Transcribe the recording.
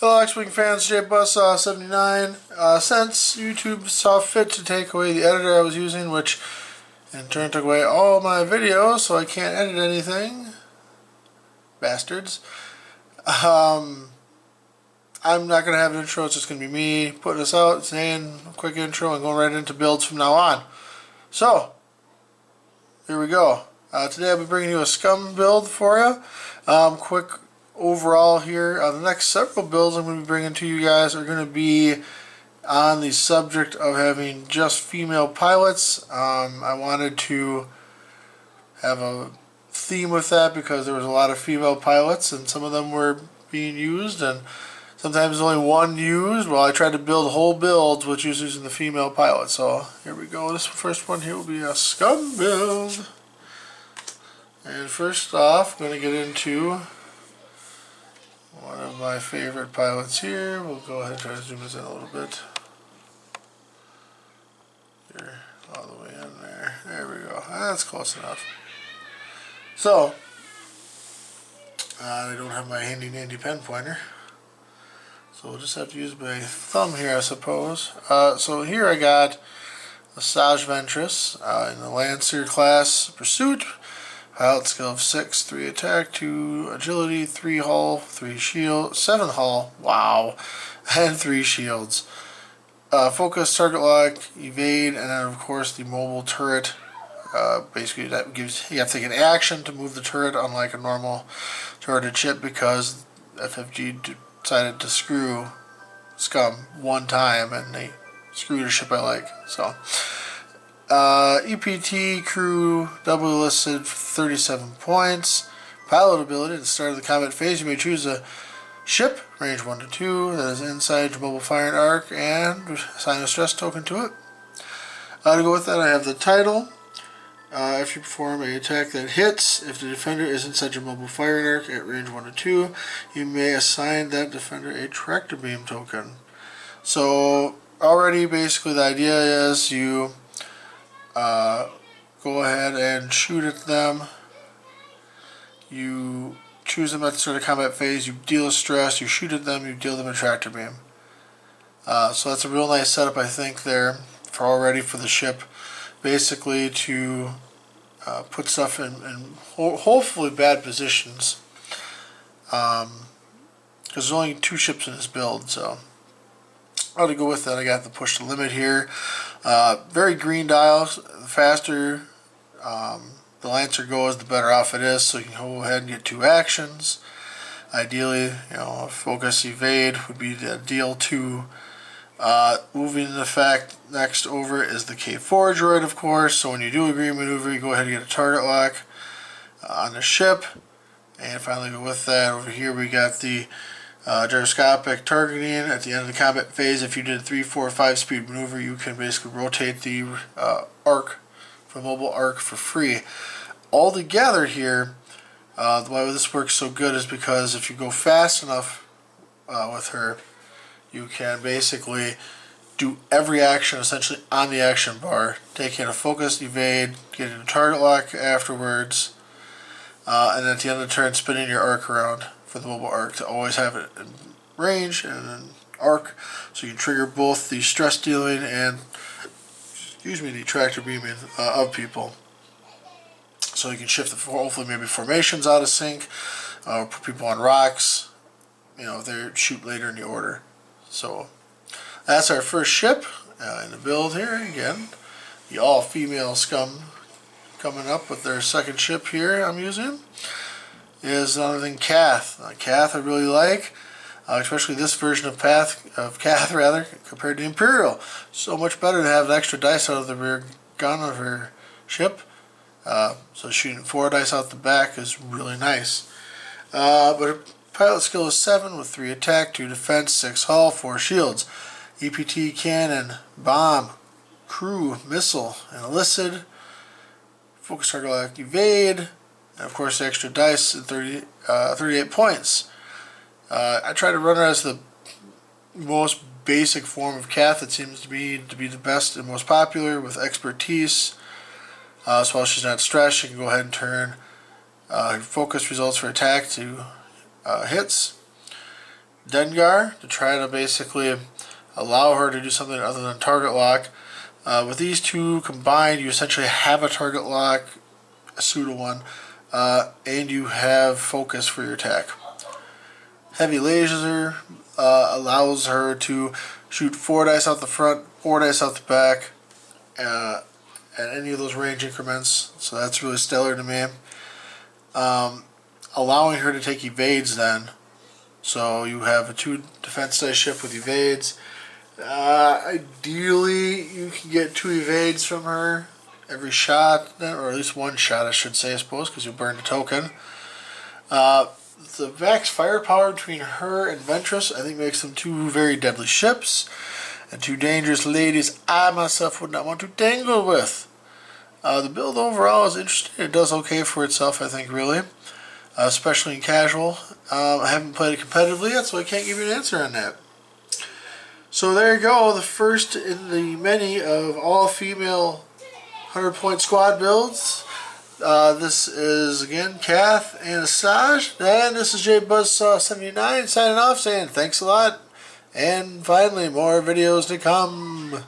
Hello X-Wing fans, JBus79. Since YouTube saw fit to take away the editor I was using, which in turn took away all my videos, so I can't edit anything. Bastards. I'm not going to have an intro, it's just going to be me putting this out, saying a quick intro and going right into builds from now on. So, here we go. Today I'll be bringing you a scum build for you. Quick overall here. The next several builds I'm going to be bringing to you guys are going to be on the subject of having just female pilots. I wanted to have a theme with that because there was a lot of female pilots and some of them were being used and sometimes only one used. Well, I tried to build whole builds which was using the female pilot. So here we go. This first one here will be a scum build. And first off, I'm going to get into one of my favorite pilots here. We'll go ahead and try to zoom this in a little bit. Here, all the way in there. There we go. That's close enough. So, I don't have my handy dandy pen pointer. So we'll just have to use my thumb here, I suppose. So here I got Asajj in the Lancer class pursuit. Pilot skill of 6, 3 attack, 2 agility, 3 hull, 3 shield, 7 hull, wow, and 3 shields. Focus, target lock, evade, and then of course the mobile turret. Basically that gives, you have to take an action to move the turret unlike a normal turreted ship because FFG decided to screw scum one time and they screwed a ship I like, so. EPT crew double listed 37 points. Pilot ability at the start of the combat phase, you may choose a ship range 1 to 2 that is inside your mobile firing arc and assign a stress token to it. To go with that, I have the title. If you perform an attack that hits, if the defender is inside your mobile firing arc at range 1 to 2, you may assign that defender a tractor beam token. So already basically the idea is you go ahead and shoot at them. You choose them at the start of combat phase, you deal a stress, you shoot at them, you deal them a tractor beam. So that's a real nice setup I think there for already for the ship. Basically to put stuff in hopefully bad positions. Because there's only 2 ships in this build, so to go with that, I got the push to limit here. Very green dials. The faster the Lancer goes, the better off it is. So you can go ahead and get 2 actions. Ideally, focus, evade would be the deal 2. Moving in effect next over is the K4 droid, of course. So when you do a green maneuver, you go ahead and get a target lock on the ship. And finally, go with that. Over here, we got the gyroscopic targeting at the end of the combat phase. If you did 3, 4, 5 speed maneuver, you can basically rotate the arc, the mobile arc for free. All together here, the way this works so good is because if you go fast enough with her, you can basically do every action essentially on the action bar, taking a focus, evade, getting a target lock afterwards, and then at the end of the turn spinning your arc around for the mobile arc to always have it in range and an arc, so you can trigger both the stress dealing and the tractor beaming of people. So you can shift hopefully maybe formations out of sync, put people on rocks, if they shoot later in the order. So that's our first ship in the build here. Again, the all-female scum coming up with their second ship here I'm using is none other than Kath. Kath I really like, especially this version of Kath rather, compared to Imperial. So much better to have an extra dice out of the rear gun of her ship. So shooting 4 dice out the back is really nice. But her pilot skill is 7 with 3 attack, 2 defense, 6 hull, 4 shields. EPT cannon, bomb, crew, missile, and illicit. Focus, target lock, evade. And of course the extra dice at 38 points. I try to run her as the most basic form of Kath. It seems to be the best and most popular with expertise. So while she's not stressed, she can go ahead and turn her focus results for attack to hits. Dengar to try to basically allow her to do something other than target lock. With these two combined, you essentially have a target lock, a pseudo one, and you have focus for your attack. Heavy laser allows her to shoot 4 dice out the front, 4 dice out the back, at any of those range increments. So that's really stellar to me. Allowing her to take evades then. So you have a 2 defense dice ship with evades. Ideally, you can get 2 evades from her every shot, or at least 1 shot, I should say, I suppose, because you burned a token. The max firepower between her and Ventress, I think, makes them 2 very deadly ships and 2 dangerous ladies I myself would not want to dangle with. The build overall is interesting. It does okay for itself, I think, really, especially in casual. I haven't played it competitively yet, so I can't give you an answer on that. So there you go, the first in the many of all-female 100-point squad builds. This is, again, Kath and Asajj, and this is JBuzzsaw79 signing off saying thanks a lot, and finally, more videos to come.